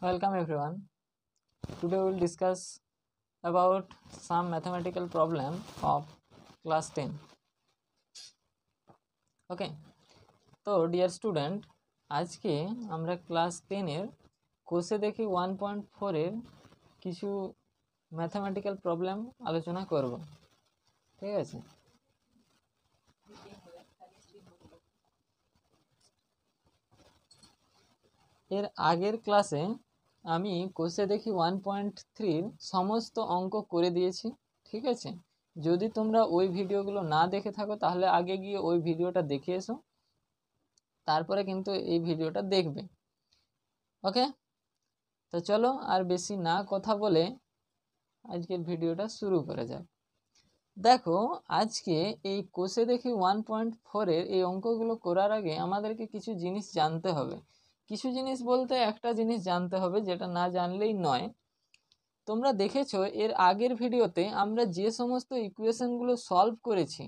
Welcome everyone. Today we will discuss about some mathematical problem of class 10. Okay. তো dear student, আজকে আমরা class 10 এর কোষে দেখি 1.4 এর কিছু ম্যাথমেটিক্যাল প্রবলেম আলোচনা করব। ঠিক আছে? এর আগের ক্লাসে আমি কোষে দেখি 1.3 সমস্ত অঙ্ক করে দিয়েছি। ঠিক আছে, যদি তোমরা ওই ভিডিওগুলো না দেখে থাকো তাহলে আগে গিয়ে ওই ভিডিওটা দেখে এসো, তারপরে কিন্তু এই ভিডিওটা দেখবে। ওকে, তো চলো আর বেশি না কথা বলে আজকের ভিডিওটা শুরু করা যাক। দেখো, আজকে এই কোষে দেখি 1.4 এর এই অঙ্কগুলো করার আগে আমাদেরকে কিছু জিনিস জানতে হবে। কিছু জিনিস বলতে একটা জিনিস জানতে হবে, যেটা না জানলেই নয়। তোমরা দেখেছো এর আগের ভিডিওতে আমরা যে সমস্ত ইকুয়েশনগুলো সলভ করেছি,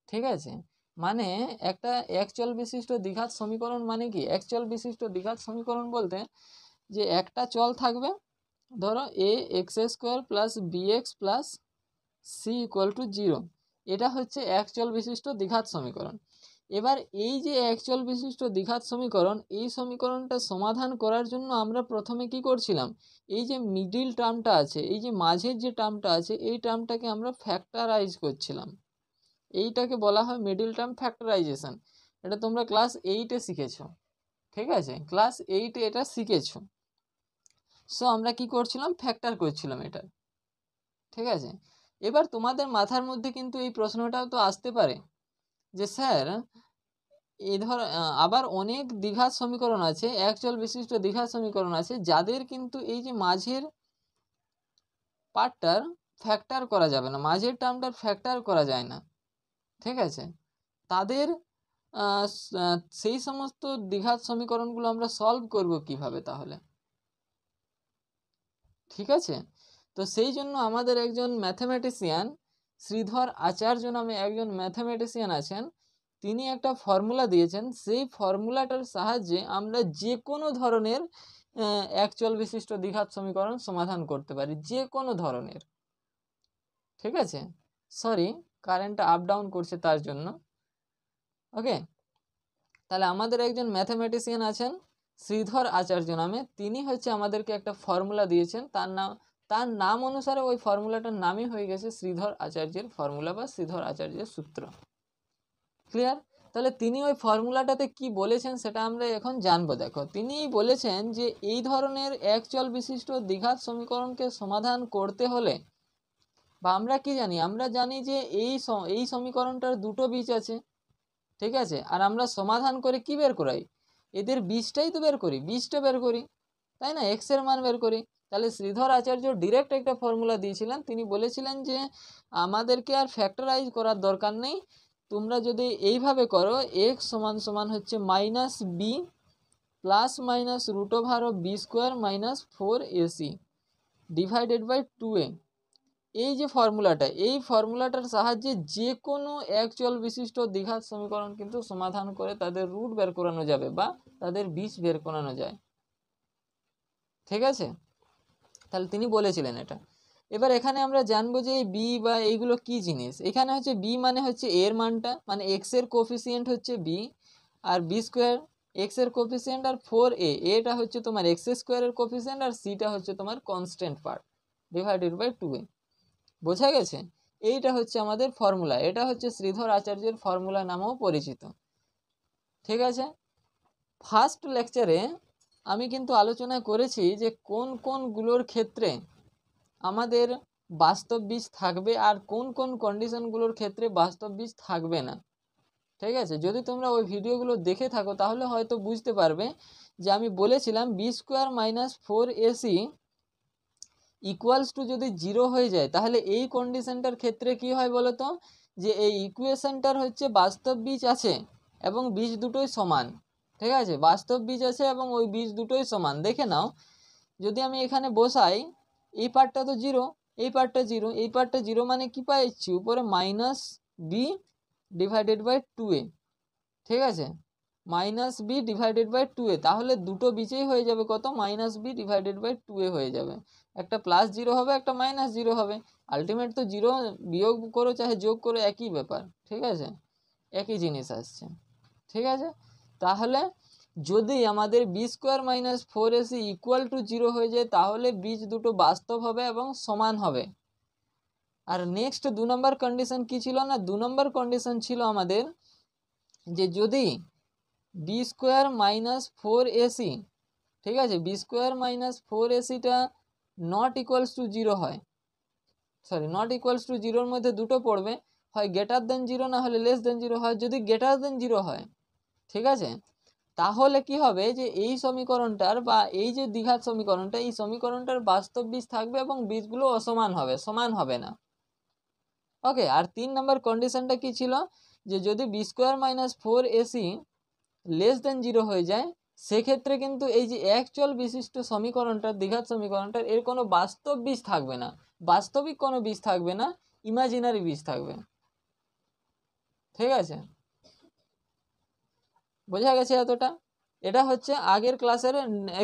ঠিক আছে, মানে একটা একচল বিশিষ্ট দ্বিঘাত সমীকরণ মানে কি? একচল বিশিষ্ট দ্বিঘাত সমীকরণ বলতে যে একটা চল থাকবে, ধরো a x square plus b x plus c equal to 0, এটা হচ্ছে একচল বিশিষ্ট দ্বিঘাত সমীকরণ। এবার এই যে একচল বিশিষ্ট দ্বিঘাত সমীকরণ, এই সমীকরণটা সমাধান করার জন্য আমরা প্রথমে কি করছিলাম, এই যে মিডিল টার্মটা আছে, এই যে মাঝের যে টার্মটা আছে, এই টার্মটাকে আমরা ফ্যাক্টরাইজ করছিলাম। এইটাকে বলা হয় মিডিল টার্ম ফ্যাক্টরাইজেশন। এটা তোমরা ক্লাস 8-এ শিখেছো। ঠিক আছে, ক্লাস 8-এ এটা শিখেছো। সো আমরা কি করছিলাম, ফ্যাক্টর করছিলাম এটা। ঠিক আছে, এবার তোমাদের মাথার মধ্যে কিন্তু এই প্রশ্নটাও তো আসতে পারে যে স্যার, এই ধর আবার অনেক দ্বিঘাত সমীকরণ আছে, একচল বিশিষ্ট দ্বিঘাত সমীকরণ আছে, যাদের কিন্তু এই যে মাঝের পার্টটার ফ্যাক্টর করা যাবে না, মাঝের টার্মটার ফ্যাক্টর করা যায় না। ঠিক আছে, তাদের সেই সমস্ত দ্বিঘাত সমীকরণগুলো আমরা সলভ করব কিভাবে তাহলে? ঠিক আছে, তো সেই জন্য আমাদের একজন ম্যাথমেটিশিয়ান শ্রীধর আচার্য নামে একজন ম্যাথমেটিশিয়ান আছেন, তিনি একটা ফর্মুলা দিয়েছেন। সেই ফর্মুলাটার সাহায্যে আমরা যে কোনো ধরনের একচল বিশিষ্ট দ্বিঘাত সমীকরণ সমাধান করতে পারি, যে কোনো ধরনের। ঠিক আছে, সরি, কারেন্টটা আপ ডাউন করছে তার জন্য। ওকে, তাহলে আমাদের একজন ম্যাথমেটিশিয়ান আছেন শ্রীধর আচার্য নামে, তিনি হচ্ছে আমাদেরকে একটা ফর্মুলা দিয়েছেন। তার নাম অনুসারে ওই ফর্মুলাটার নামই হয়ে গেছে শ্রীধর আচার্যের ফর্মুলা বা শ্রীধর আচার্যের সূত্র। ক্লিয়ার? তাহলে তিনি ওই ফর্মুলাটাতে কি বলেছেন সেটা আমরা এখন জানবো। দেখো, তিনি বলেছেন যে এই ধরনের একচল বিশিষ্ট দ্বিঘাত সমীকরণকে সমাধান করতে হলে, বা আমরা কি জানি, আমরা জানি যে এই সমীকরণটার দুটো বীজ আছে। ঠিক আছে, আর আমরা সমাধান করে কি বের করাই, এদের বীজটাই তো বের করি, বীজটা বের করি, তাই না, এক্স এর মান বের করি। তাহলে শ্রীধর আচার্য ডিরেক্ট একটা ফর্মুলা দিয়েছিলেন, তিনি বলেছিলেন যে আমাদেরকে আর ফ্যাক্টরাইজ করার দরকার নেই, তোমরা যদি এইভাবে করো, এক্স সমান সমান হচ্ছে minus b plus minus root over of b square minus 4ac divided by 2a। এই যে ফর্মুলাটা, এই ফর্মুলাটার সাহায্যে যে কোনো একচল বিশিষ্ট দ্বিঘাত সমীকরণ কিন্তু সমাধান করে তাদের রুট বের করানো যাবে বা তাদের বীজ বের করানো যায়। ঠিক আছে, তাহলে তিনি বলেছিলেন এটা। এবার এখানে আমরা জানবো যে বি বা এইগুলো কি জিনিস। এখানে হচ্ছে বি মানে হচ্ছে এর মানটা, মানে এক্স এর কোফিসিয়েন্ট হচ্ছে বি, আর বি স্কোয়ার এক্স এর কোফিসিয়েন্ট, আর 4a এটা হচ্ছে তোমার এক্স স্কোয়ারের কোফিসিয়েন্ট, আর সিটা হচ্ছে তোমার constant part divided by 2a। বোঝা গেছে? এইটা হচ্ছে আমাদের ফর্মুলা, এটা হচ্ছে শ্রীধর আচার্যের ফর্মুলা নামেও পরিচিত। ঠিক আছে, ফার্স্ট লেকচারে আমি কিন্তু আলোচনা করেছি যে কোন কোনগুলোর ক্ষেত্রে আমাদের বাস্তব বীজ থাকবে আর কোন কোন কন্ডিশনগুলোর ক্ষেত্রে বাস্তব বীজ থাকবে না। ঠিক আছে, যদি তোমরা ওই ভিডিওগুলো দেখে থাকো তাহলে হয়তো বুঝতে পারবে যে আমি বলেছিলাম b square minus 4ac equals to যদি 0 হয়ে যায়, তাহলে এই কন্ডিশনটার ক্ষেত্রে কি হয় বলো তো, যে এই ইকুয়েশনটার হচ্ছে বাস্তব বীজ আছে এবং বীজ দুটোই সমান। ঠিক আছে, বাস্তব বীজ আছে এবং ওই বীজ দুটোই সমান। দেখে নাও, যদি আমি এখানে বসাই, এই পার্টটা তো 0, এই পার্টটা 0, এই পার্টটা 0, মানে কি পাচ্ছি উপরে minus B divided by 2a। ঠিক আছে, minus B divided by 2a, তাহলে দুটো বিচেই হয়ে যাবে কত, minus B divided by 2a হয়ে যাবে। একটা প্লাস জিরো হবে, একটা মাইনাস জিরো হবে, আলটিমেট তো জিরো বিয়োগ করো চাহে যোগ করো একই ব্যাপার, ঠিক আছে, একই জিনিস আসছে, ঠিক আছে। তাহলে যদি আমাদের b square minus 4ac equal to zero হয়ে যায়, তাহলে বীজ দুটো বাস্তব হবে এবং সমান হবে। আর নেক্সট 2 নম্বর কন্ডিশন কি ছিল না, 2 নম্বর কন্ডিশন ছিল আমাদের যে যদি বি স্কোয়ার মাইনাস 4ac, ঠিক আছে, b square minus 4ac not equals to zero হয়, সরি নট ইকুয়ালস টু জিরোর মধ্যে দুটো পড়বে, হয় গ্রেটার দেন জিরো না হলে লেস দেন জিরো হয়। যদি গ্রেটার দেন জিরো হয়, ঠিক আছে, তাহলে কি হবে যে এই সমীকরণটার বা এই যে দ্বিঘাত সমীকরণটা, এই সমীকরণটার বাস্তব বীজ থাকবে এবং বীজগুলো অসমান হবে, সমান হবে না। ওকে, আর 3 নম্বর কন্ডিশনটা কি ছিল, যে যদি b square minus 4ac less than zero হয়ে যায়, সেক্ষেত্রে কিন্তু এই যে একচল বিশিষ্ট সমীকরণটার, দ্বিঘাত সমীকরণটার, এর কোনো বাস্তব বীজ থাকবে না, বাস্তবিক কোনো বীজ থাকবে না, ইমাজিনারি বীজ থাকবে, ঠিক আছে, বোঝা গেছে এতটা। এটা হচ্ছে আগের ক্লাসের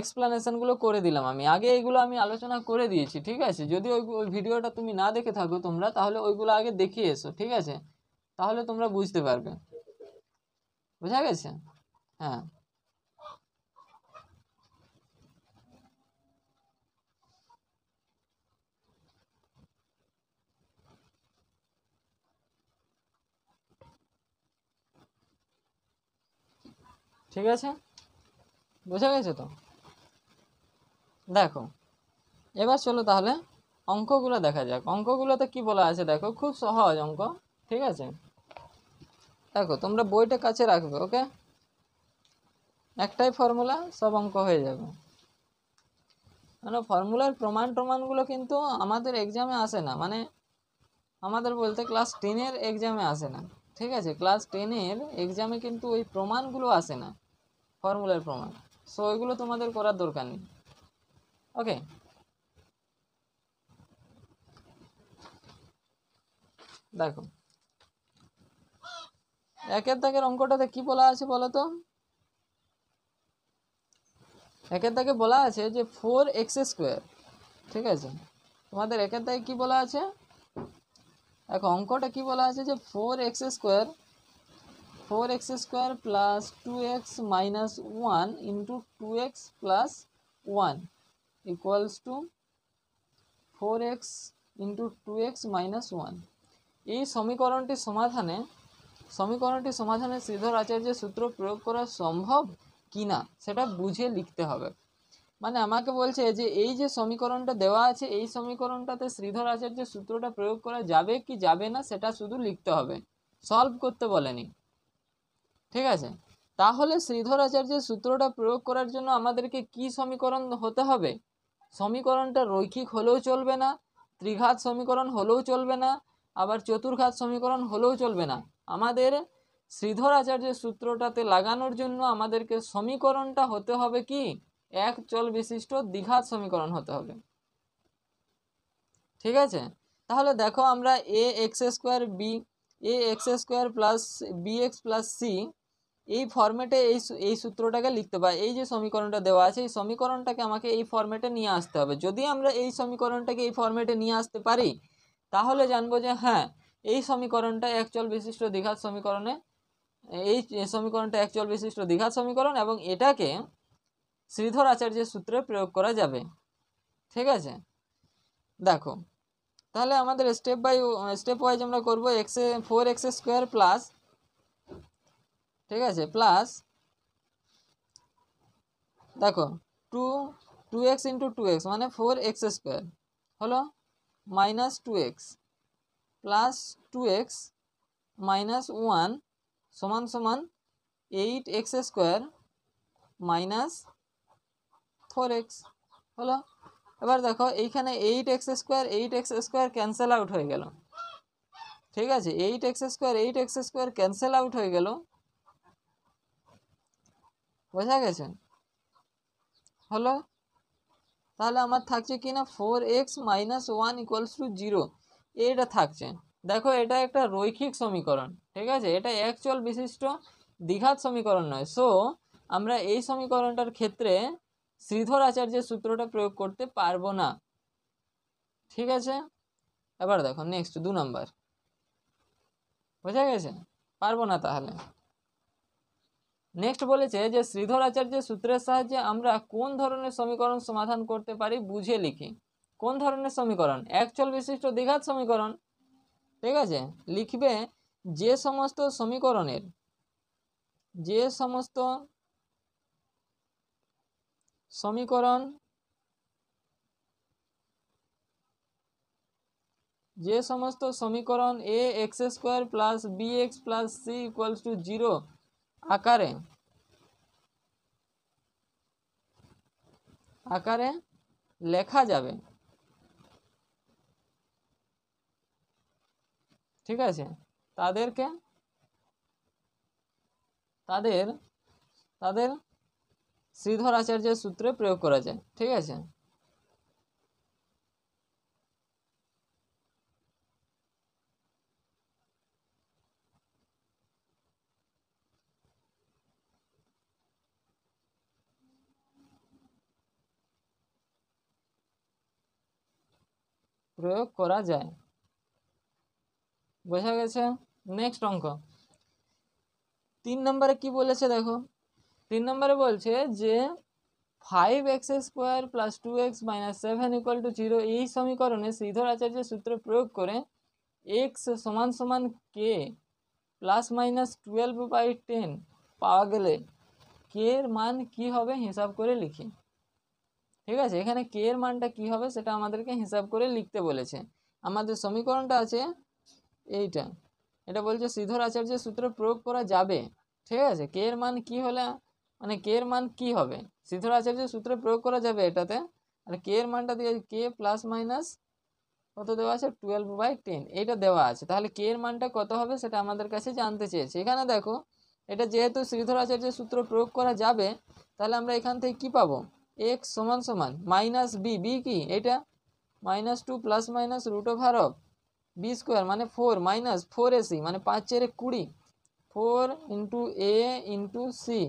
এক্সপ্লানেশনগুলো করে দিলাম আমি, আগে এইগুলো আমি আলোচনা করে দিয়েছি, ঠিক আছে। যদি ওই ভিডিওটা তুমি না দেখে থাকো তোমরা, তাহলে ওইগুলো আগে দেখিয়ে এসো, ঠিক আছে, তাহলে তোমরা বুঝতে পারবে, বোঝা গেছে, হ্যাঁ। ঠিক আছে, বোঝা গেছে তো। দেখো এবার চলো তাহলে অঙ্কগুলো দেখা যাক। অঙ্কগুলোতে কি বলা আছে দেখো, খুব সহজ অঙ্ক, ঠিক আছে। দেখো তোমরা বইটা কাছে রাখবে, ওকে, একটাই ফর্মুলা, সব অঙ্ক হয়ে যাবে। মানে ফর্মুলার প্রমাণগুলো কিন্তু আমাদের এক্সামে আসে না, মানে আমাদের বলতে ক্লাস 10-এর এক্সামে আসে না, ঠিক আছে, ক্লাস 10-এর এক্সামে কিন্তু ওই প্রমাণগুলো আসে না, ফর্মুলার প্রমাণ, সো ওইগুলো তোমাদের করার দরকার নেই, ওকে। দেখো একের দাগের অঙ্কটাতে কি বলা আছে বলো তো, একের দাগে বলা আছে যে 4x², ঠিক আছে, তোমাদের একের দাগে কি বলা আছে, দেখো অঙ্কটা কি বলা আছে যে 4x² plus 2x minus 1 into 2x plus 1 equals to 4x into 2x minus 1। এই সমীকরণটি সমাধানে শ্রীধর আচার্যের সূত্র প্রয়োগ করা সম্ভব কিনা সেটা বুঝে লিখতে হবে। মানে আমাকে বলছে যে এই যে সমীকরণটা দেওয়া আছে, এই সমীকরণটাতে শ্রীধর আচার্যের সূত্রটা প্রয়োগ করা যাবে কি যাবে না সেটা শুধু লিখতে হবে, সলভ করতে বলেনি, ঠিক আছে। তাহলে শ্রীধর আচার্যের সূত্রটা প্রয়োগ করার জন্য আমাদেরকে কি সমীকরণ হতে হবে, সমীকরণটা রৈখিক হলেও চলবে না, ত্রিঘাত সমীকরণ হলেও চলবে না, আবার চতুর্ঘাত সমীকরণ হলেও চলবে না, আমাদের শ্রীধর আচার্যের সূত্রটাতে লাগানোর জন্য আমাদেরকে সমীকরণটা হতে হবে কি, এক চল বিশিষ্ট দ্বিঘাত সমীকরণ হতে হবে, ঠিক আছে। তাহলে দেখো আমরা ax² plus bx plus c এই ফরম্যাটে এই সূত্রটাকে লিখতে পারি, এই যে সমীকরণটা দেওয়া আছে এই সমীকরণটাকে আমাকে এই ফরম্যাটে নিয়ে আসতে হবে। যদি আমরা এই সমীকরণটাকে এই ফরম্যাটে নিয়ে আসতে পারি, তাহলে জানবো যে হ্যাঁ এই সমীকরণটা এক চল বিশিষ্ট দ্বিঘাত সমীকরণে, এই সমীকরণটা এক চল বিশিষ্ট দ্বিঘাত সমীকরণ এবং এটাকে শ্রীধর আচার্যের সূত্রে প্রয়োগ করা যাবে, ঠিক আছে। দেখো তাহলে আমাদের স্টেপ ওয়াইজ আমরা করবো 4x² প্লাস, ঠিক আছে, প্লাস দেখো 2x ইন্টু 2x মানে 4x² হলো, minus 2x plus 2x minus 1 সমান সমান 8x² মাইনাস 4x হলো। এবার দেখো এইখানে 8x² ক্যান্সেল আউট হয়ে গেল, ঠিক আছে, 8x² ক্যান্সেল আউট হয়ে গেল, বোঝা গেছে, হলো। তাহলে আমার থাকছে কি না 4x মাইনাস 1 ইকুয়ালস টু 0, এটা থাকছে। দেখো এটা একটা রৈখিক সমীকরণ, ঠিক আছে, এটা এক চল বিশিষ্ট দ্বিঘাত সমীকরণ নয়। সো আমরা এই সমীকরণটার ক্ষেত্রে শ্রীধর আচার্যের সূত্রটা প্রয়োগ করতে পারবো না। ঠিক আছে, এবার দেখো নেক্সট 2 নম্বর, বোঝা গেছে? পারবো না তাহলে। নেক্সট বলেছে যে শ্রীধর আচার্যের সূত্রের সাহায্যে আমরা কোন ধরনের সমীকরণ সমাধান করতে পারি বুঝে লিখি। কোন ধরনের সমীকরণ? এক চল বিশিষ্ট দ্বিঘাত সমীকরণ। ঠিক আছে, লিখবে যে সমস্ত সমীকরণের যে সমস্ত সমীকরণ a x square plus b x plus c equals to 0 আকারে লেখা যাবে। ঠিক আছে, তাদের শ্রীধর আচার্যের সূত্রে প্রয়োগ করা যায়। ঠিক আছে, প্রয়োগ করা যায়। বোঝা গেছে? নেক্সট অঙ্ক 3 নম্বরে কি বলেছে দেখো। 3 নম্বরে বলছে যে 5x square plus 2x minus 7 equal to 0 এই সমীকরণে শ্রীধর আচার্যের সূত্র প্রয়োগ করে x সমান সমান k প্লাস মাইনাস 12/10 পাওয়া গেলে k এর মান কি হবে হিসাব করে লিখি। ঠিক আছে, এখানে k এর মানটা কি হবে সেটা আমাদেরকে হিসাব করে লিখতে বলেছে। আমাদের সমীকরণটা আছে এইটা, এটা বলছে শ্রীধর আচার্যের সূত্র প্রয়োগ করা যাবে। ঠিক আছে, কে এর মান কি হলে মানে কে এর মান কি হবে, শ্রীধর আচার্যের সূত্রে প্রয়োগ করা যাবে এটাতে। আর কে এর মানটা দিয়ে কে প্লাস মাইনাস কত দেওয়া আছে 12/10 এইটা দেওয়া আছে। তাহলে কে এর মানটা কত হবে সেটা আমাদের কাছে জানতে চেয়েছে। এখানে দেখো এটা যেহেতু শ্রীধর আচার্যের সূত্র প্রয়োগ করা যাবে, তাহলে আমরা এখান থেকে কি পাবো, এক্স সমান সমান মাইনাস বি, বি কি এটা -2 plus minus root over of b square মানে 4 মাইনাস 4ac মানে 5 4 20 4 ইন্টু এ ইন্টু সি।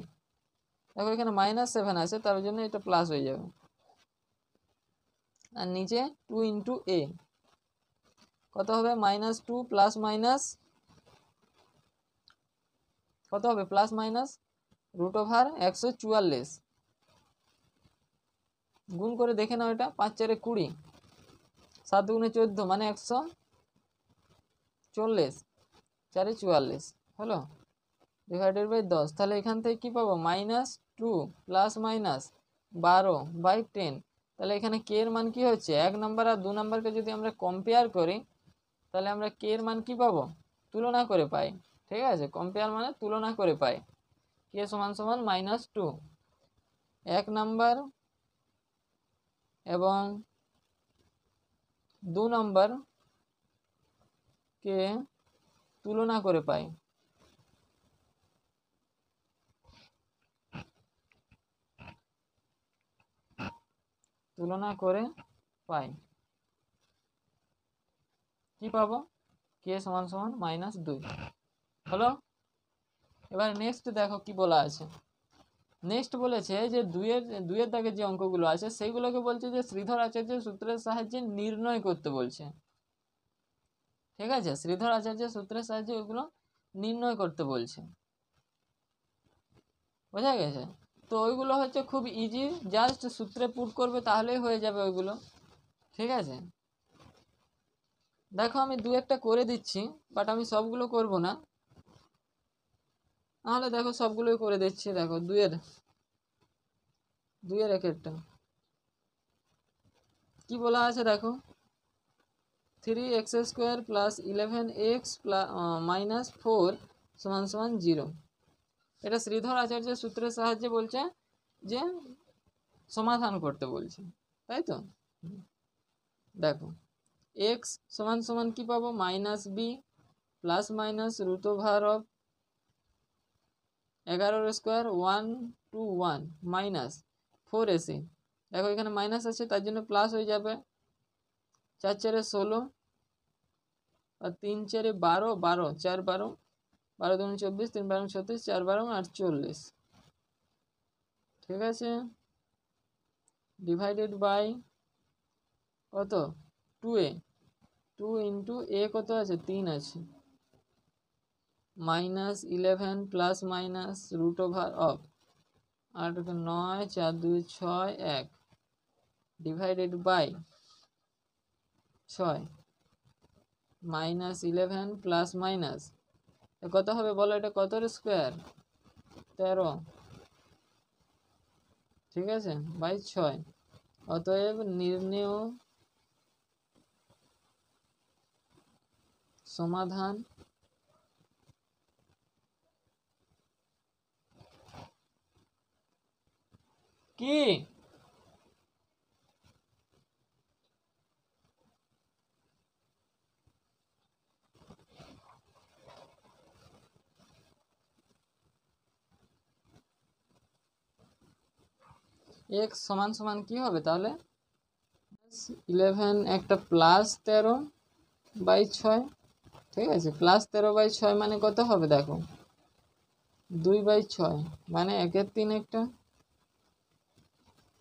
দেখো এখানে -7 আছে তার জন্য এটা প্লাস হয়ে যাবে, আর নিচে 2 ইন্টু এ কত হবে -2 প্লাস মাইনাস কত হবে প্লাস মাইনাস রুট ওভার 144 গুণ করে দেখে নাও, এটা 5 4 20 7 গুণে 14 মানে 140 4 44 হলো ডিভাইডেড বাই 10। তাহলে এখান থেকে কি পাবো -2 প্লাস মাইনাস 12/10। তাহলে এখানে কে এর মান কি হচ্ছে, 1 নম্বর আর 2 নম্বরকে যদি আমরা কম্পেয়ার করি তাহলে আমরা কে এর মান কি পাবো, তুলনা করে পাই। ঠিক আছে, কম্পেয়ার মানে তুলনা করে পাই। কে সমান সমান -2 1 নম্বর এবং 2 নম্বর কে তুলনা করে পাই। কি পাবো, কে সমান সমান -2 হলো। এবার নেক্সট দেখো কি বলা আছে। নেক্সট বলেছে যে দুইয়ের দাগের যে অঙ্কগুলো আছে সেইগুলোকে বলছে যে শ্রীধর আচার্যের সূত্রের সাহায্যে নির্ণয় করতে বলছে। ঠিক আছে, শ্রীধর আচার্যের সূত্রের সাহায্যে ওইগুলো নির্ণয় করতে বলছে। বোঝা গেছে? তো ওইগুলো হচ্ছে খুব ইজি, জাস্ট সূত্রে পুট করবে তাহলেই হয়ে যাবে ওইগুলো। ঠিক আছে, দেখো আমি 2-1টা করে দিচ্ছি, বাট আমি সবগুলো করব না, নাহলে দেখো সবগুলোই করে দিচ্ছি। দেখো দুইয়ের এক একটা কি বলা আছে দেখো, 3x square plus 11x minus 4 সমান সমান 0। এটা শ্রীধর আচার্যের সূত্রের সাহায্যে বলছে যে সমাধান করতে বলছে, তাই তো। দেখো x সমান সমান কি পাবো -b plus minus root over of 11 square 1 to 1 minus 4ac। দেখো এখানে মাইনাস আছে তার জন্য প্লাস হয়ে যাবে, 4 4 16 আর 3 4 12 12 4 12 12 দুগুণে 24, 3 12 36, 4 12 48, ঠিক আছে, ডিভাইডেড বাই কত 2a, 2 ইন্টু এ কত আছে 3 আছে, -11 plus minus root over of 8 9 4 2 6 1 divided by 6 -11 plus minus কত হবে বলো, এটা কতর স্কোয়ার 13, ঠিক আছে, বাই 6। অতএব নির্ণেয় সমাধান কি, x সমান সমান কি হবে তাহলে 11 একটা প্লাস 13 বাই 6, ঠিক আছে, প্লাস 13 বাই 6 মানে কত হবে দেখো 2/6, মানে 1/3 একটা,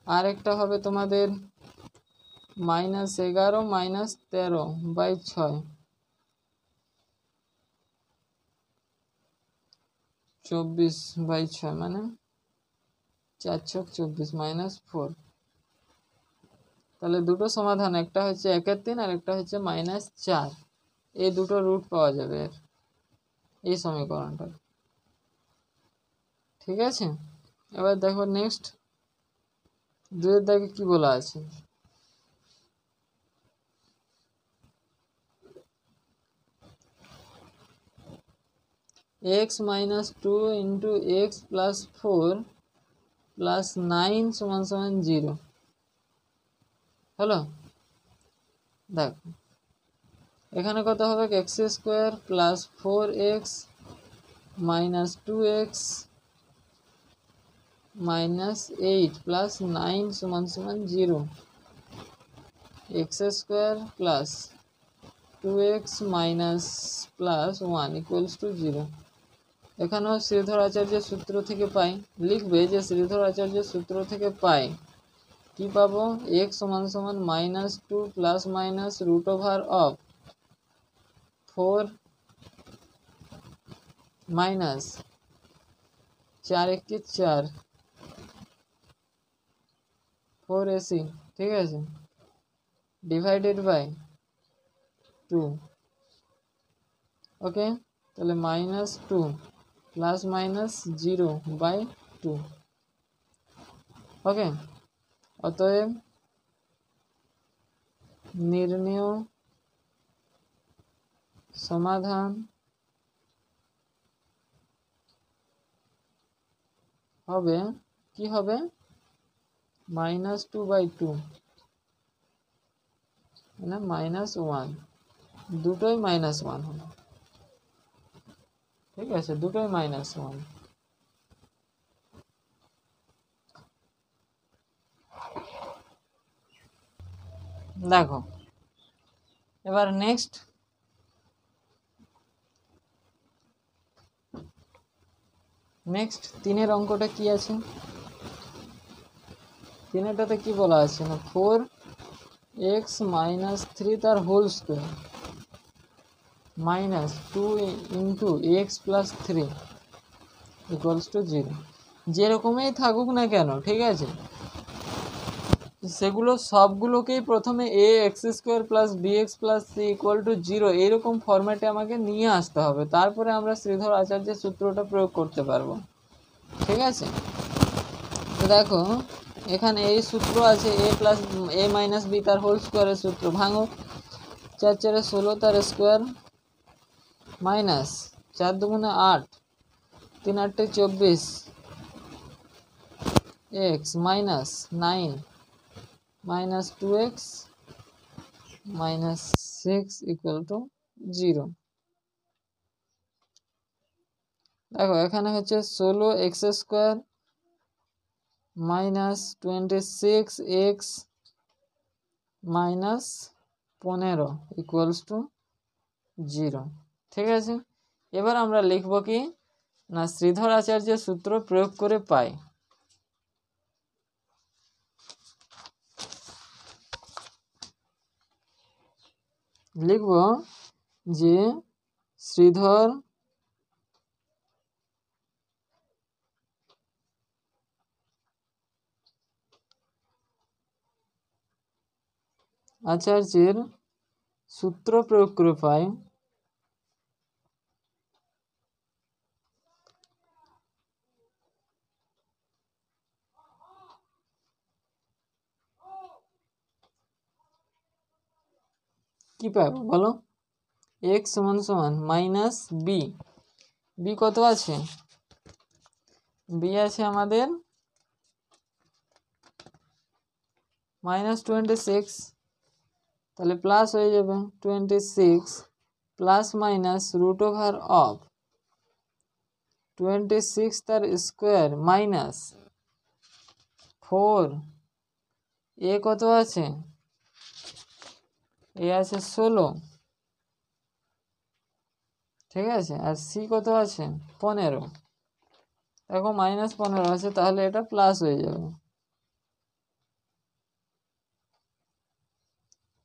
আর একটা হবে তোমাদের -11 -13 বাই 6, 24/6 মানে 4 ছক 24 -4। তাহলে দুটো সমাধান, একটা হচ্ছে 1/3 আর একটা হচ্ছে -4, এই দুটো রুট পাওয়া যাবে এই সমীকরণটা, ঠিক আছে। এবার দেখো নেক্সট 2 এর দাগে কি বলা আছে, x - 2 into x plus 4 plus 9 সমান সমান 0 হলো। দেখো এখানে কত হবে x² plus 4x minus 2x minus 8 plus 9 সমান সমান 0, x² plus 2x minus plus 1 equals to 0। এখানেও শ্রীধর আচার্যের সূত্র থেকে পাই, লিখবে যে শ্রীধর আচার্যের সূত্র থেকে পাই কি পাবো, x সমান সমান -2 plus minus root over of 4 minus 4 1 4 4ac, ঠিক আছে, ডিভাইডেড বাই 2, ওকে। তাহলে -2 প্লাস মাইনাস 0/2, ওকে। অতএব নির্ণেয় সমাধান হবে কি হবে -2/2 মানে -1, দুটোই -1 হবে, ঠিক আছে, দুটোই -1। দেখো এবার নেক্সট তিনের অঙ্কটা কি আছে, তিনেরটাতে কি বলা আছে না 4x - 3 তার whole square -2 into x plus 3 equals to 0। যেরকমই থাকুক না কেন, ঠিক আছে, সেগুলো সবগুলোকেই প্রথমে ax² plus bx plus c equal to 0 এইরকম ফরম্যাটে আমাকে নিয়ে আসতে হবে, তারপরে আমরা শ্রীধর আচার্যের সূত্রটা প্রয়োগ করতে পারবো, ঠিক আছে। তো দেখো এখানে এই সূত্র আছে a মাইনাস বি তার হোল স্কোয়ারের সূত্র, ভাঙো 4 4 16 তার square minus 4 2 8 3 8 24 x minus 9 minus 2x minus 6 equal to 0। দেখো এখানে হচ্ছে 16x² minus 26x minus 15 equals to 0, ঠিক আছে। এবার আমরা লিখব কি না শ্রীধর আচার্যের সূত্র প্রয়োগ করে পাই। লিখব যে শ্রীধর আচার্যের সূত্র প্রয়োগ করে পাই কি পাবো বলো? x সমান সমান মাইনাস বি। বি কত আছে? বি আছে আমাদের -26, তাহলে প্লাস হয়ে যাবে 26 প্লাস মাইনাস √/(26) তার স্কোয়ার মাইনাস 4। এ কত আছে? এ আছে 16, ঠিক আছে। আর সি কত আছে? 15। দেখো -15 আছে, তাহলে এটা প্লাস হয়ে যাবে।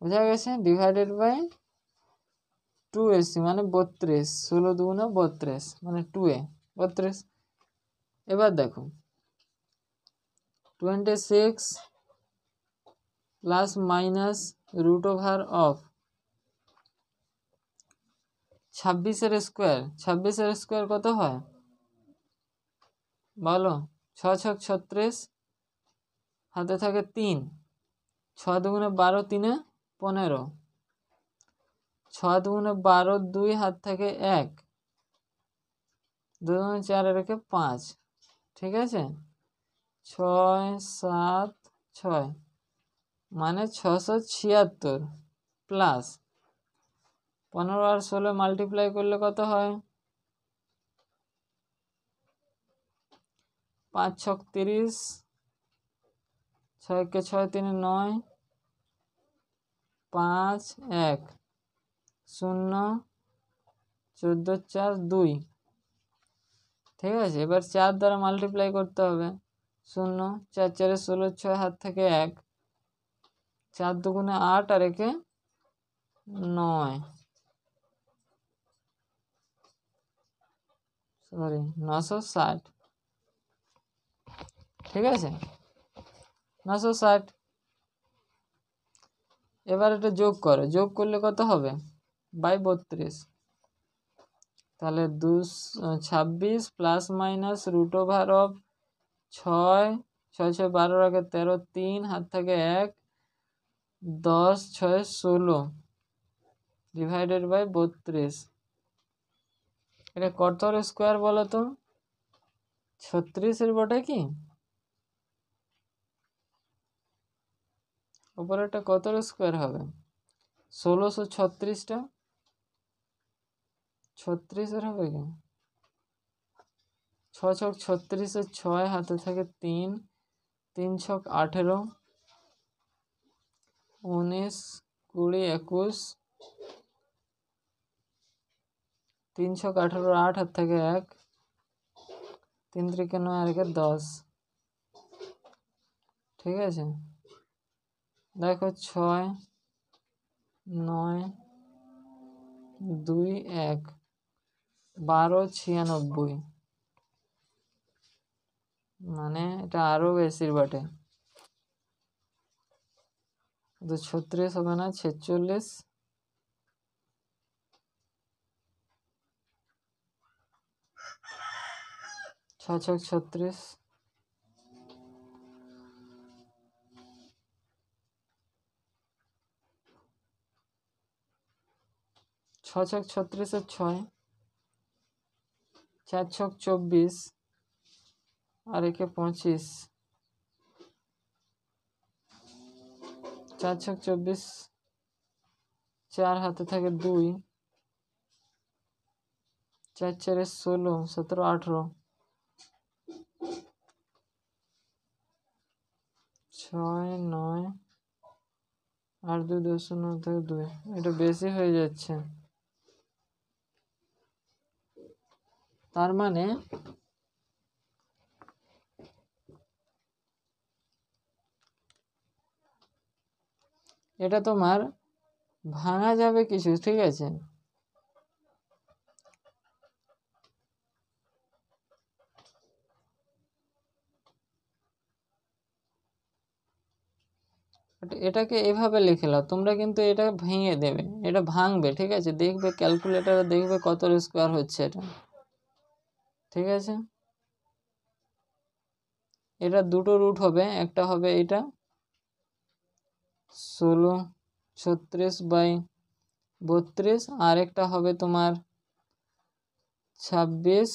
বোঝা গেছে? ডিভাইডেড বাই 2ac মানে 32, 16 দুগুণে 32 মানে 2a 32। এবার দেখো 26 প্লাস মাইনাস √/(26) স্কোয়ার। 26 স্কোয়ার কত হয় বলো? 6 × 36, হাতে থাকে 3, 6 দুগুণে 12, 3 15, 6 দুগুণে 12, 2 হাত থাকে 1, 2 দুগুণে 4 রেখে 5, ঠিক আছে। 6 7 6 মানে 676 প্লাস 15 আর 16 মাল্টিপ্লাই করলে কত হয়? 5 × 6 = 30, 6 × 6 = 9, 5 1 0 14 4 2, ঠিক আছে। এবার 4 দ্বারা মাল্টিপ্লাই করতে হবে। 0 4 4 16, 6 হাত থেকে 1, 4 দুগুণে 8 আর একে 9, সরি 960, ঠিক আছে 960। এবার এটা যোগ করো, যোগ করলে কত হবে? বাই 32, তাহলে 26 প্লাস মাইনাস √/(6 6 6 12 আগে 13, 3 হাত থাকে 1, 10 6 16 ডিভাইডেড বাই 32। এটা কত স্কোয়ার বলো তো? 36 বটে কি? উপরেরটা কত স্কোয়ার হবে? 1636টা 36 হবে কি? 6 × 36 6 হাতে থাকে 3, 3 × 18, 19 20 21, 3 × 18 8 হাত থাকে 1, 3 × 9 আর 10, ঠিক আছে। দেখো 6 9 2 1 12 96, মানে এটা আরো বেশির বটে। 36 হবে না, 46, 6 × 36, 6 × 36 6, 4 × 24 আর একে 25, 4 × 24 4 হাতে থাকে 2, 4 4 16 17 18, 6 9 আর 2 10 9 থেকে 2, এটা বেশি হয়ে যাচ্ছে। তার মানে এটা তোমার ভাঙা যাবে কিছু, ঠিক আছে। এটাকে এভাবে লিখে নাও তোমরা, কিন্তু এটা ভেঙে দেবে, এটা ভাঙবে, ঠিক আছে। দেখবে ক্যালকুলেটারে, দেখবে কত স্কোয়ার হচ্ছে এটা, ঠিক আছে। এটা দুটো রুট হবে, একটা হবে এটা 16/36/32, আর একটা হবে তোমার 26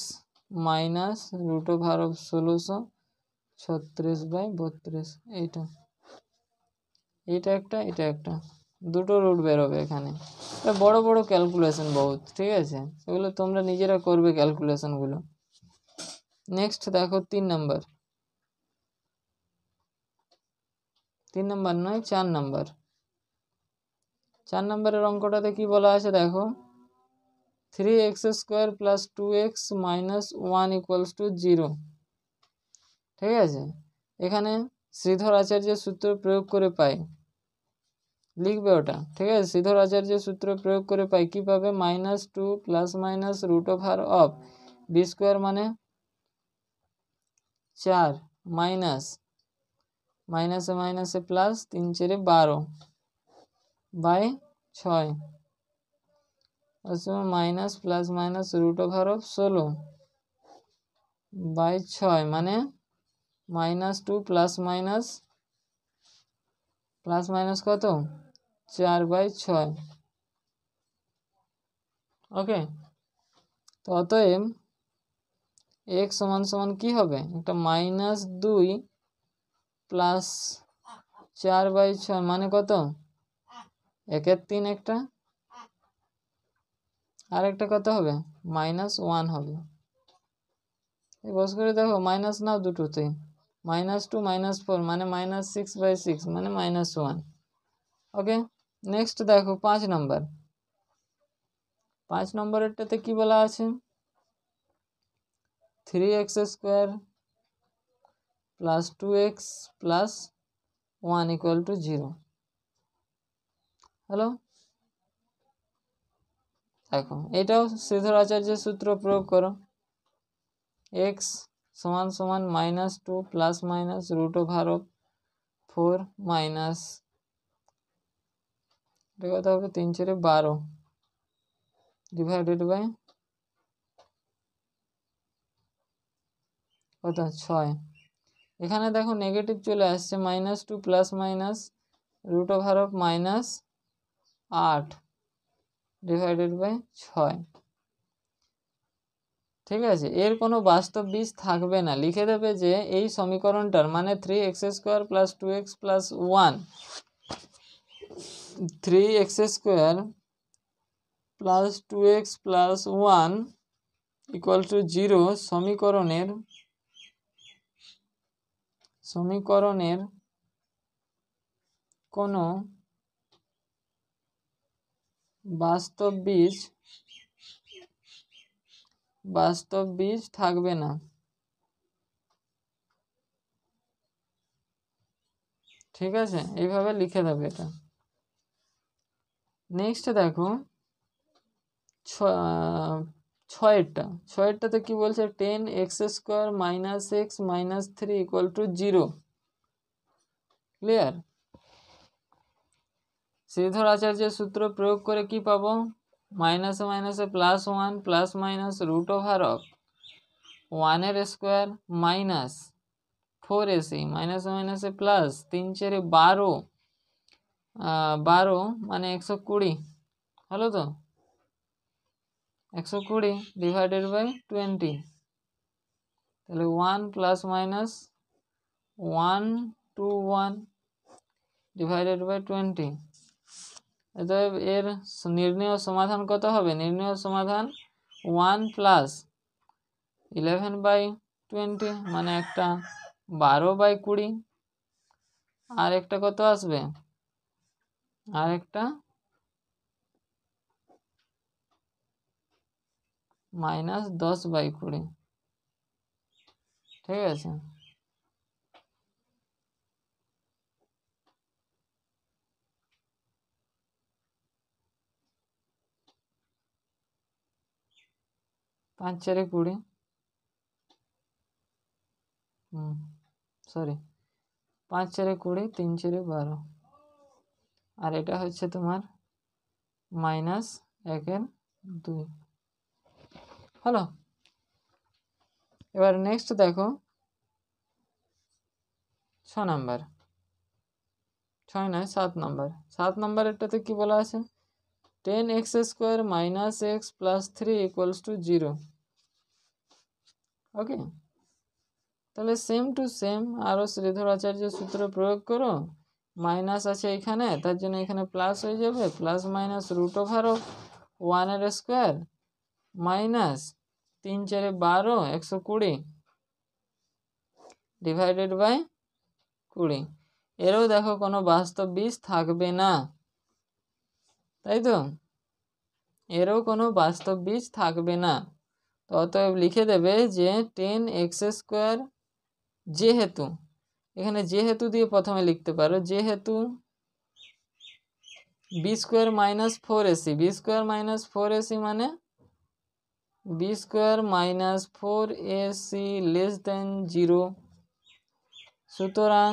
মাইনাস √16/32। এটা একটা, এটা একটা, দুটো রুট বেরোবে এখানে। এটা বড় বড় ক্যালকুলেশন বহুত, ঠিক আছে, সেগুলো তোমরা নিজেরা করবে ক্যালকুলেশনগুলো। নেক্সট দেখো 3 নাম্বার, 3 নাম্বার নয় 4 নাম্বার। 4 নাম্বারের অঙ্কটাতে কি বলা আছে দেখো, 3x² + 2x - 1 = 0, ঠিক আছে। এখানে শ্রীধর আচার্যের সূত্র প্রয়োগ করে পাই, লিখবে ওটা, ঠিক আছে। শ্রীধর আচার্যের সূত্র প্রয়োগ করে পাই কি পাবে, -2 ± √b² মানে 4, মাইনাস মাইনাসে মাইনাসে plus 3 × 4 = 12 by 6, minus plus minus √16 by 6 মানে -2 প্লাস মাইনাস কত 4/6। ওকে, তো অতএব x সমান কি হবে, একটা -2 প্লাস 4/6 মানে কত 1/3, একটা আর একটা কত হবে -1 হবে। বস করে দেখো, মাইনাস নাও দুটোতে, -2 -4 মানে -6/6 মানে -1। ওকে, নেক্সট দেখো 5 নাম্বার। 5 নম্বরেরটাতে কি বলা আছে, 3x² + 2x + 1 = 0। হ্যালো, দেখো এটাও শ্রীধর আচার্যের সূত্র প্রয়োগ করো, x = -2 প্লাস মাইনাস √4 মাইনাস, এটা কত হবে 3 × 12 ডিভাইডেড বাই কত 6। এখানে দেখো নেগেটিভ চলে আসছে, -2 প্লাস মাইনাস √8 ডিভাইডেড বাই 6, ঠিক আছে। এর কোনো বাস্তব বীজ থাকবে না, লিখে দেবে যে এই সমীকরণটার মানে 3x² + 2x + 1, 3x² + 2x + 1 = 0 সমীকরণের কোনো বাস্তব বীজ থাকবে না, ঠিক আছে। এইভাবে লিখে দেবে এটা। নেক্সট দেখো 6এরটাতে কি বলছে, 10x² - x - 3 = 0। ক্লিয়ার। শ্রীধর আচার্যের সূত্র প্রয়োগ করে কি পাবো, মাইনাসে মাইনাসে +1 প্লাস মাইনাস √1² মাইনাস 4ac মাইনাসে মাইনাসে প্লাস 3 × 4 = 12, 12 মানে 120, হলো তো 120 ডিভাইডেড বাই 20, তাহলে 1 প্লাস মাইনাস 1 2 1 ডিভাইডেড বাই 20। অতএব এর নির্ণেয় সমাধান কত হবে, নির্ণেয় সমাধান 1 প্লাস 11/20 মানে একটা 12/20, আর একটা কত আসবে, আর একটা -10/20, ঠিক আছে। পাঁচ চারে 20, সরি 5 4 20, 3 4 12, আর এটা হচ্ছে তোমার -1/2 হলো। এবার নেক্সট দেখো 6 নাম্বার, 6 নয় 7 নাম্বার। 7 নাম্বারেরটাতে কি বলা আছে, 10x² - x + 3 = 0। ওকে, তাহলে সেম টু সেম আরও শ্রীধর আচার্য সূত্র প্রয়োগ করো। মাইনাস আছে এখানে, তার জন্য এখানে প্লাস হয়ে যাবে, +√1² মাইনাস 3 4 12 120 ডিভাইডেড বাই 20। এরও দেখো কোনো বাস্তব বীজ থাকবে না, তাই তো, এরও কোনো বাস্তব বীজ থাকবে না। তো অতএব লিখে দেবে যে 10x², যেহেতু, এখানে যেহেতু দিয়ে প্রথমে লিখতে পারো, যেহেতু b² - 4ac, b² - 4ac মানে b² - 4ac < 0, সুতরাং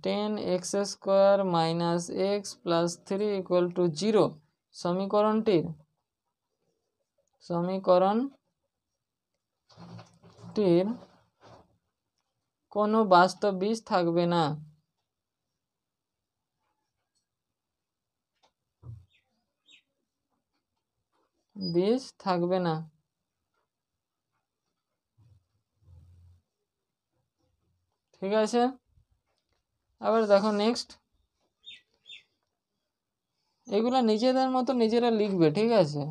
10x² - x + 3 = 0 সমীকরণটির কোনো বাস্তব বীজ থাকবে না। বীজ থাকবে না, ঠিক আছে। আবার দেখো নেক্সট, এগুলো নিজেদের মতো নিজেরা লিখবে, ঠিক আছে,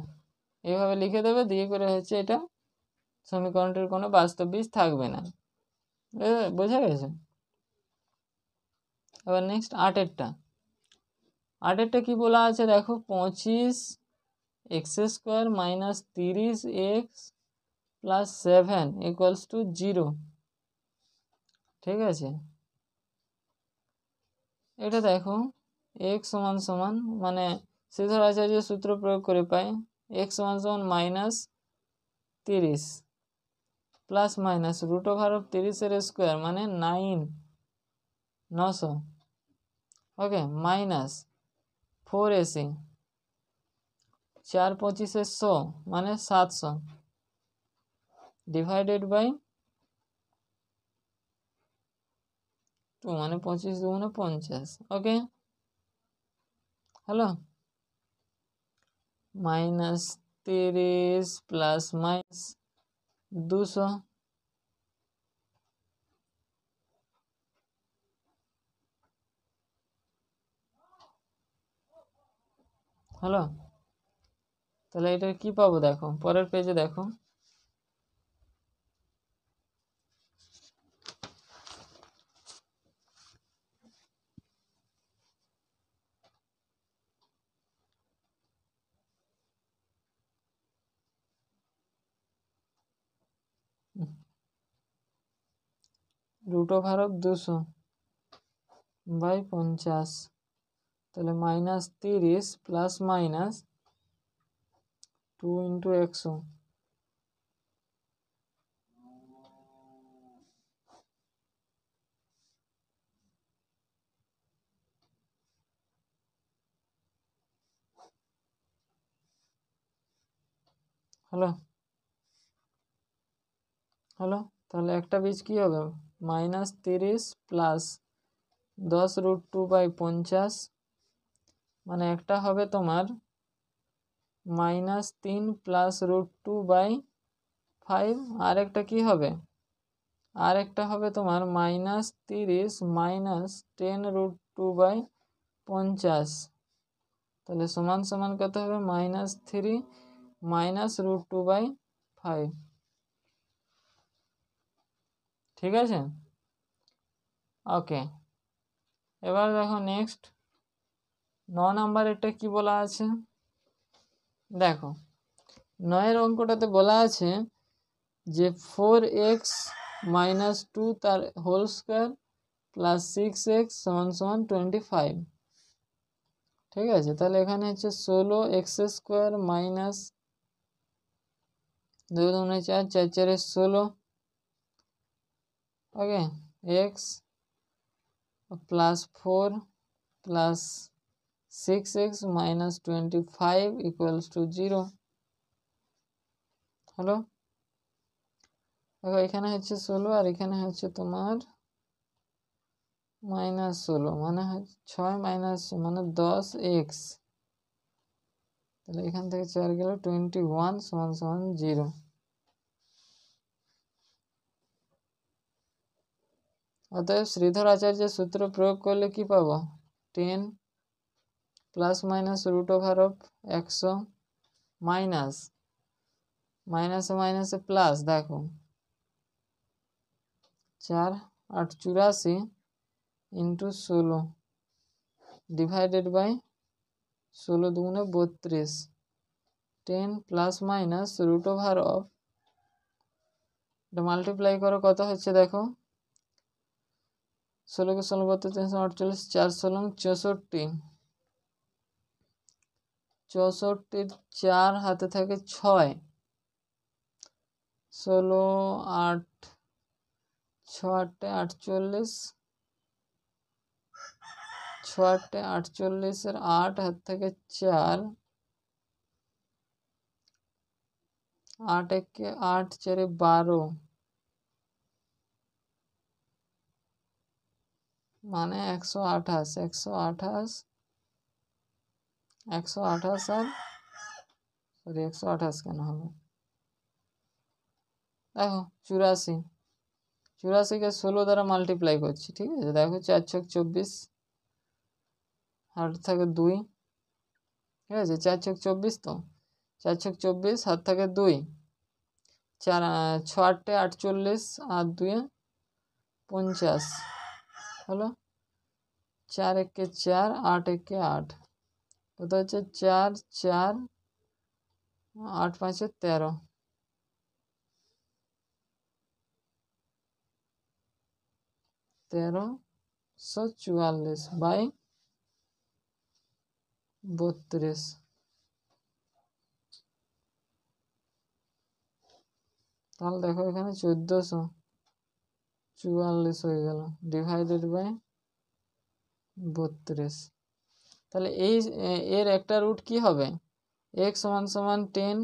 এইভাবে লিখে দেবে, দিয়ে করে হচ্ছে এটা সমীকরণটির কোনো বাস্তব বীজ থাকবে না, বোঝা গেছে। এবার নেক্সট 8এরটা, 8এরটা কি বলা আছে দেখো, 25x² - 30x + 7 = 0, ঠিক আছে। এটা দেখো x সমান মানে শ্রীধর আচার্য সূত্র প্রয়োগ করে পাই x সমান -30 প্লাস মাইনাস √30 মানে 900, ওকে, মাইনাস 4ac 4 25 100 মানে 700 ডিভাইডেড বাই 2 মানে 25 2 মানে 50, ওকে, হ্যালো, -30 প্লাস মাইনাস 200, হ্যালো। তাহলে এটা কি পাবো দেখো, পরের পেজে দেখো, √200/50, তাহলে -30 প্লাস মাইনাস 2 × 100, হ্যালো, হ্যালো। তাহলে একটা বীজ কি হবে, -30 প্লাস 10√2/50, মানে একটা হবে তোমার -3 প্লাস √2/5, আর একটা কি হবে, আর একটা হবে তোমার -30 মাইনাস 10√2/50, তাহলে সমান সমান কত হবে, -3 মাইনাস √2/5, ঠিক আছে, ওকে। এবার দেখো নেক্সট 9 নাম্বারেরটা কি বলা আছে দেখো, 9 অঙ্কটাতে বলা আছে যে 4x - 2 তার হোল স্কোয়ার প্লাস 6x = 25। ঠিক আছে, তাহলে এখানে হচ্ছে 16x² মাইনাস 2 2 4 4 4 16, ওকে, x প্লাস 4 প্লাস 6x - 25 = 0 হলো। দেখো এখানে হচ্ছে 16 আর এখানে হচ্ছে তোমার -16, মানে 6 মাইনাস মানে 10x, তাহলে এখান থেকে 4 গেল 21 = 0। অতএব শ্রীধর আচার্যের সূত্র প্রয়োগ করলে কি পাবো, 10 ± √100 মাইনাস মাইনাসে মাইনাসে প্লাস, দেখো 4 8 84 ইন্টু 16 ডিভাইডেড বাই 16 2 32, 10 ± এটা মাল্টিপ্লাই করো কত হচ্ছে দেখো, 16 কে 16 করতে 348, 4 16 64, 64 4 হাতে থাকে 6, 16 8 6 8 48, 6 8 48 এর 8 হাত থেকে 4, 8 1 8 4 12, মানে 128 128 128 আর সরি 128 কেন হবে, দেখো 84, 84 কে 16 দ্বারা মাল্টিপ্লাই করছি। ঠিক আছে, দেখো 4 6 24, হাত থাকে 2, ঠিক আছে, 4 6 24, তো 4 6 24 হাত থাকে 2, 4 6 8 48 আর 2 50 হলো, 4 1 4 8 1 8, কত হচ্ছে 4 4 8 5 13, 1344 বাই 32, তাহলে দেখো এখানে 1444 হয়ে গেল ডিভাইডেড বাই 32। তাহলে এর একটা রুট কি হবে, x = 10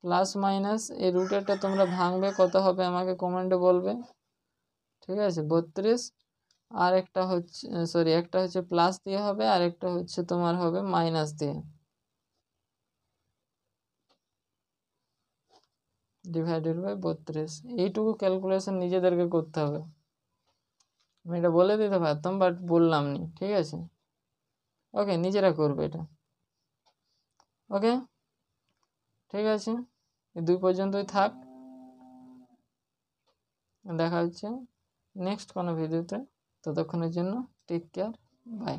প্লাস মাইনাস, এই রুটেরটা তোমরা ভাঙবে কত হবে আমাকে কমেন্টে বলবে। ঠিক আছে, 32, আর একটা হচ্ছে সরি একটা হচ্ছে প্লাস দিয়ে হবে আর একটা হচ্ছে তোমার হবে মাইনাস দিয়ে, ডিভাইডেড বাই 32। এইটুকু ক্যালকুলেশন নিজেদেরকে করতে হবে, আমি এটা বলে দিতে পারতাম বাট বললাম নি। ঠিক আছে, ওকে, নিজেরা করবে এটা। ওকে, ঠিক আছে, এই 2 পর্যন্তই থাক, দেখা হচ্ছে নেক্সট কোনো ভিডিওতে, ততক্ষণের জন্য টেক কেয়ার, বাই।